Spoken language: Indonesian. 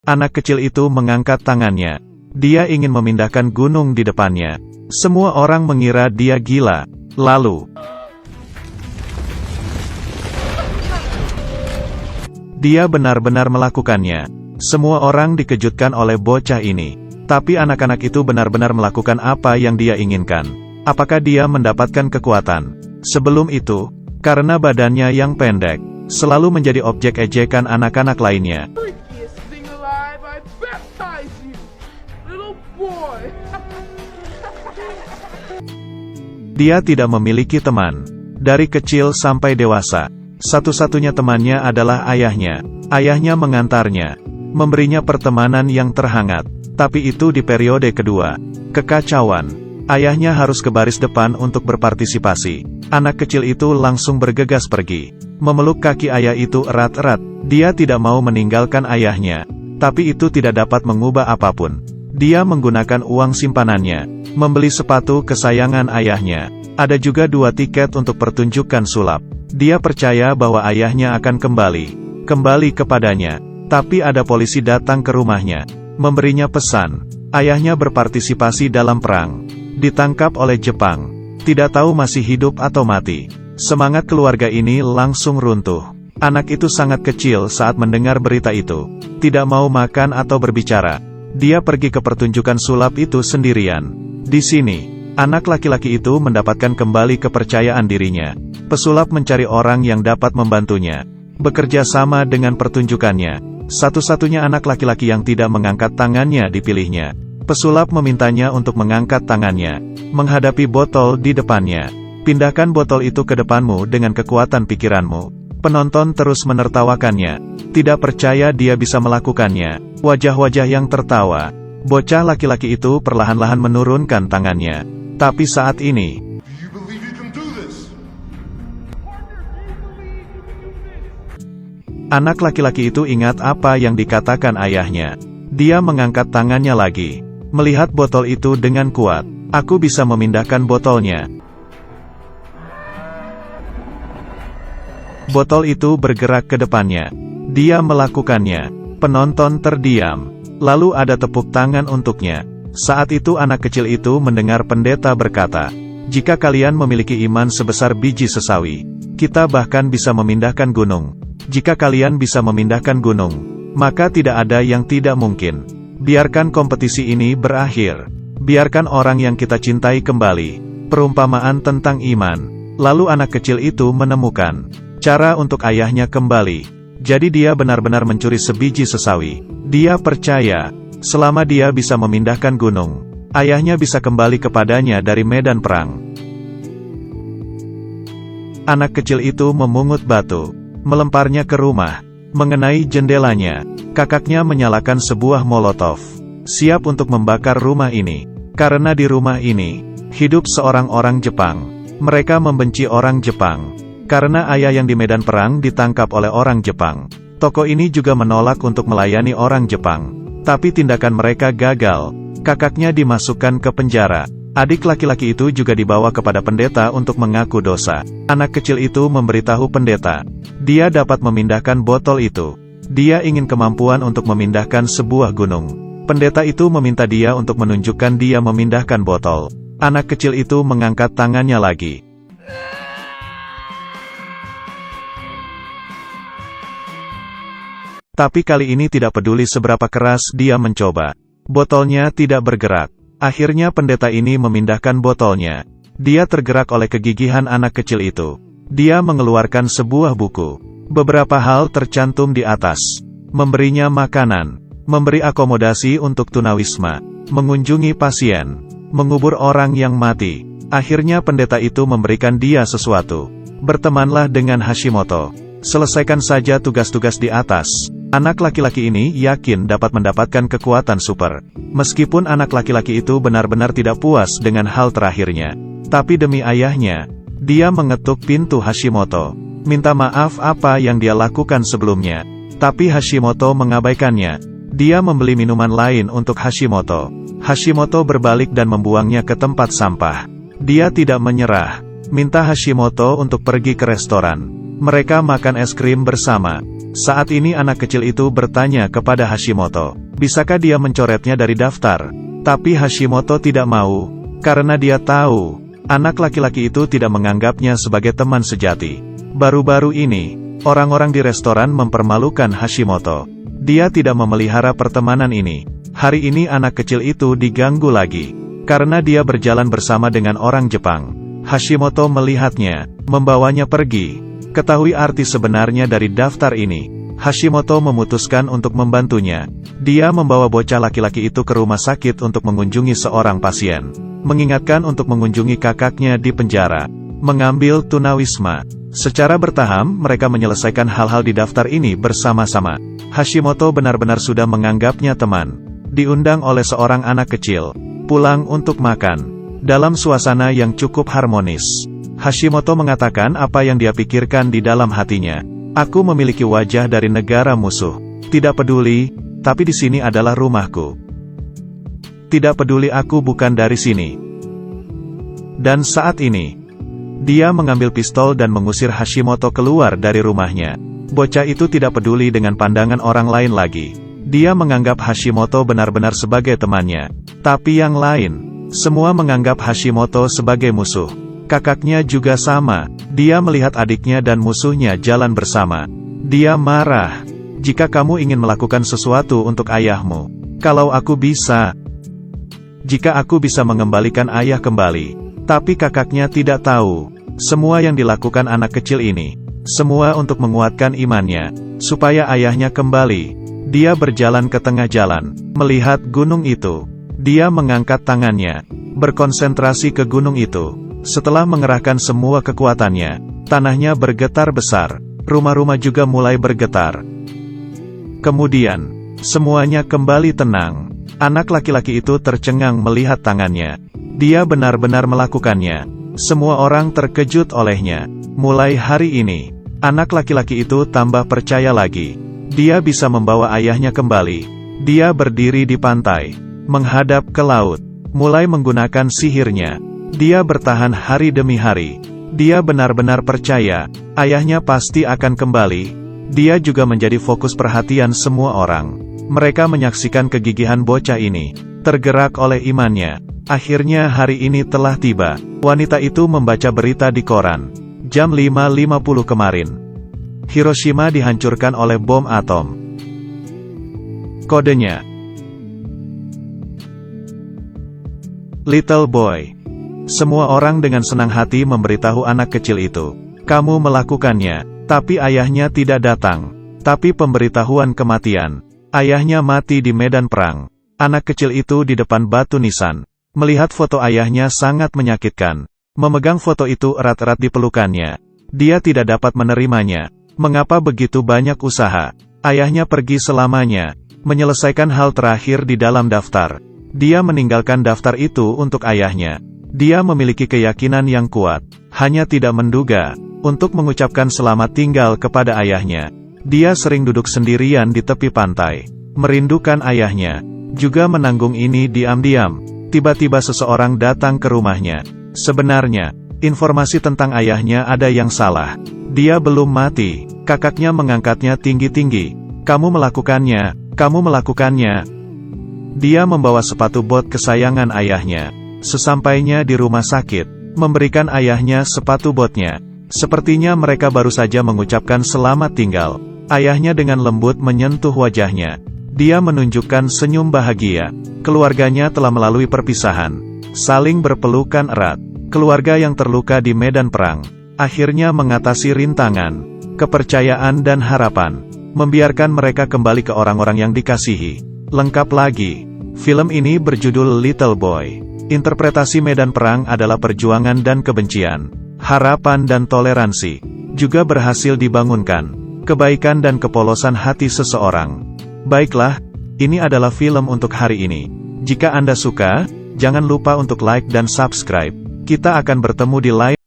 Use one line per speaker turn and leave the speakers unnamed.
Anak kecil itu mengangkat tangannya. Dia ingin memindahkan gunung di depannya. Semua orang mengira dia gila. Lalu, dia benar-benar melakukannya. Semua orang dikejutkan oleh bocah ini. Tapi anak-anak itu benar-benar melakukan apa yang dia inginkan. Apakah dia mendapatkan kekuatan? Sebelum itu, karena badannya yang pendek, selalu menjadi objek ejekan anak-anak lainnya. Dia tidak memiliki teman. Dari kecil sampai dewasa, satu-satunya temannya adalah ayahnya. Ayahnya mengantarnya, memberinya pertemanan yang terhangat. Tapi itu di periode kedua. Kekacauan. Ayahnya harus ke baris depan untuk berpartisipasi. Anak kecil itu langsung bergegas pergi. Memeluk kaki ayah itu erat-erat. Dia tidak mau meninggalkan ayahnya. Tapi itu tidak dapat mengubah apapun. Dia menggunakan uang simpanannya, membeli sepatu kesayangan ayahnya. Ada juga 2 tiket untuk pertunjukan sulap. Dia percaya bahwa ayahnya akan kembali kepadanya. Tapi ada polisi datang ke rumahnya, memberinya pesan. Ayahnya berpartisipasi dalam perang, ditangkap oleh Jepang. Tidak tahu masih hidup atau mati. Semangat keluarga ini langsung runtuh. Anak itu sangat kecil saat mendengar berita itu. Tidak mau makan atau berbicara. Dia pergi ke pertunjukan sulap itu sendirian. Di sini, anak laki-laki itu mendapatkan kembali kepercayaan dirinya. Pesulap mencari orang yang dapat membantunya, bekerja sama dengan pertunjukannya. Satu-satunya anak laki-laki yang tidak mengangkat tangannya dipilihnya. Pesulap memintanya untuk mengangkat tangannya, menghadapi botol di depannya. Pindahkan botol itu ke depanmu dengan kekuatan pikiranmu. Penonton terus menertawakannya. Tidak percaya dia bisa melakukannya. Wajah-wajah yang tertawa. Bocah laki-laki itu perlahan-lahan menurunkan tangannya. Tapi saat ini, anak laki-laki itu ingat apa yang dikatakan ayahnya. Dia mengangkat tangannya lagi, melihat botol itu dengan kuat. Aku bisa memindahkan botolnya. Botol itu bergerak ke depannya. Dia melakukannya. Penonton terdiam. Lalu ada tepuk tangan untuknya. Saat itu anak kecil itu mendengar pendeta berkata, "Jika kalian memiliki iman sebesar biji sesawi, kita bahkan bisa memindahkan gunung. Jika kalian bisa memindahkan gunung, maka tidak ada yang tidak mungkin. Biarkan kompetisi ini berakhir. Biarkan orang yang kita cintai kembali." Perumpamaan tentang iman. Lalu anak kecil itu menemukan cara untuk ayahnya kembali. Jadi dia benar-benar mencuri sebiji sesawi. Dia percaya, selama dia bisa memindahkan gunung, ayahnya bisa kembali kepadanya dari medan perang. Anak kecil itu memungut batu, melemparnya ke rumah, mengenai jendelanya. Kakaknya menyalakan sebuah molotov, siap untuk membakar rumah ini. Karena di rumah ini, hidup seorang orang Jepang. Mereka membenci orang Jepang. Karena ayah yang di medan perang ditangkap oleh orang Jepang. Tokoh ini juga menolak untuk melayani orang Jepang. Tapi tindakan mereka gagal. Kakaknya dimasukkan ke penjara. Adik laki-laki itu juga dibawa kepada pendeta untuk mengaku dosa. Anak kecil itu memberitahu pendeta, dia dapat memindahkan botol itu. Dia ingin kemampuan untuk memindahkan sebuah gunung. Pendeta itu meminta dia untuk menunjukkan dia memindahkan botol. Anak kecil itu mengangkat tangannya lagi. Tapi kali ini tidak peduli seberapa keras dia mencoba. Botolnya tidak bergerak. Akhirnya pendeta ini memindahkan botolnya. Dia tergerak oleh kegigihan anak kecil itu. Dia mengeluarkan sebuah buku. Beberapa hal tercantum di atas. Memberinya makanan, memberi akomodasi untuk tunawisma, mengunjungi pasien, mengubur orang yang mati. Akhirnya pendeta itu memberikan dia sesuatu. Bertemanlah dengan Hashimoto. Selesaikan saja tugas-tugas di atas. Anak laki-laki ini yakin dapat mendapatkan kekuatan super. Meskipun anak laki-laki itu benar-benar tidak puas dengan hal terakhirnya. Tapi demi ayahnya, dia mengetuk pintu Hashimoto. Minta maaf apa yang dia lakukan sebelumnya. Tapi Hashimoto mengabaikannya. Dia membeli minuman lain untuk Hashimoto. Hashimoto berbalik dan membuangnya ke tempat sampah. Dia tidak menyerah. Minta Hashimoto untuk pergi ke restoran. Mereka makan es krim bersama. Saat ini anak kecil itu bertanya kepada Hashimoto, bisakah dia mencoretnya dari daftar? Tapi Hashimoto tidak mau, karena dia tahu, anak laki-laki itu tidak menganggapnya sebagai teman sejati. Baru-baru ini, orang-orang di restoran mempermalukan Hashimoto. Dia tidak memelihara pertemanan ini. Hari ini anak kecil itu diganggu lagi, karena dia berjalan bersama dengan orang Jepang. Hashimoto melihatnya, membawanya pergi. Ketahui arti sebenarnya dari daftar ini, Hashimoto memutuskan untuk membantunya. Dia membawa bocah laki-laki itu ke rumah sakit untuk mengunjungi seorang pasien, mengingatkan untuk mengunjungi kakaknya di penjara, mengambil tunawisma. Secara bertahap, mereka menyelesaikan hal-hal di daftar ini bersama-sama. Hashimoto benar-benar sudah menganggapnya teman. Diundang oleh seorang anak kecil, pulang untuk makan, dalam suasana yang cukup harmonis. Hashimoto mengatakan apa yang dia pikirkan di dalam hatinya. Aku memiliki wajah dari negara musuh. Tidak peduli, tapi di sini adalah rumahku. Tidak peduli aku bukan dari sini. Dan saat ini, dia mengambil pistol dan mengusir Hashimoto keluar dari rumahnya. Bocah itu tidak peduli dengan pandangan orang lain lagi. Dia menganggap Hashimoto benar-benar sebagai temannya. Tapi yang lain, semua menganggap Hashimoto sebagai musuh. Kakaknya juga sama. Dia melihat adiknya dan musuhnya jalan bersama. Dia marah. Jika kamu ingin melakukan sesuatu untuk ayahmu, kalau aku bisa. Jika aku bisa mengembalikan ayah kembali. Tapi kakaknya tidak tahu. Semua yang dilakukan anak kecil ini, semua untuk menguatkan imannya, supaya ayahnya kembali. Dia berjalan ke tengah jalan, melihat gunung itu. Dia mengangkat tangannya, berkonsentrasi ke gunung itu. Setelah mengerahkan semua kekuatannya, tanahnya bergetar besar, rumah-rumah juga mulai bergetar. Kemudian, semuanya kembali tenang. Anak laki-laki itu tercengang melihat tangannya. Dia benar-benar melakukannya. Semua orang terkejut olehnya. Mulai hari ini, anak laki-laki itu tambah percaya lagi. Dia bisa membawa ayahnya kembali. Dia berdiri di pantai, menghadap ke laut, mulai menggunakan sihirnya. Dia bertahan hari demi hari. Dia benar-benar percaya, ayahnya pasti akan kembali. Dia juga menjadi fokus perhatian semua orang. Mereka menyaksikan kegigihan bocah ini, tergerak oleh imannya. Akhirnya hari ini telah tiba. Wanita itu membaca berita di koran. Jam 5.50 kemarin, Hiroshima dihancurkan oleh bom atom. Kodenya Little Boy. Semua orang dengan senang hati memberitahu anak kecil itu, kamu melakukannya, tapi ayahnya tidak datang. Tapi pemberitahuan kematian, ayahnya mati di medan perang. Anak kecil itu di depan batu nisan, melihat foto ayahnya sangat menyakitkan. Memegang foto itu erat-erat di pelukannya. Dia tidak dapat menerimanya. Mengapa begitu banyak usaha? Ayahnya pergi selamanya, menyelesaikan hal terakhir di dalam daftar. Dia meninggalkan daftar itu untuk ayahnya. Dia memiliki keyakinan yang kuat, hanya tidak menduga, untuk mengucapkan selamat tinggal kepada ayahnya. Dia sering duduk sendirian di tepi pantai, merindukan ayahnya, juga menanggung ini diam-diam. Tiba-tiba seseorang datang ke rumahnya. Sebenarnya, informasi tentang ayahnya ada yang salah. Dia belum mati. Kakaknya mengangkatnya tinggi-tinggi. Kamu melakukannya, kamu melakukannya. Dia membawa sepatu bot kesayangan ayahnya. Sesampainya di rumah sakit, memberikan ayahnya sepatu botnya. Sepertinya mereka baru saja mengucapkan selamat tinggal. Ayahnya dengan lembut menyentuh wajahnya. Dia menunjukkan senyum bahagia. Keluarganya telah melalui perpisahan, saling berpelukan erat. Keluarga yang terluka di medan perang, akhirnya mengatasi rintangan, kepercayaan dan harapan, membiarkan mereka kembali ke orang-orang yang dikasihi. Lengkap lagi, film ini berjudul Little Boy. Interpretasi medan perang adalah perjuangan dan kebencian, harapan dan toleransi, juga berhasil dibangunkan, kebaikan dan kepolosan hati seseorang. Baiklah, ini adalah film untuk hari ini. Jika Anda suka, jangan lupa untuk like dan subscribe. Kita akan bertemu di lain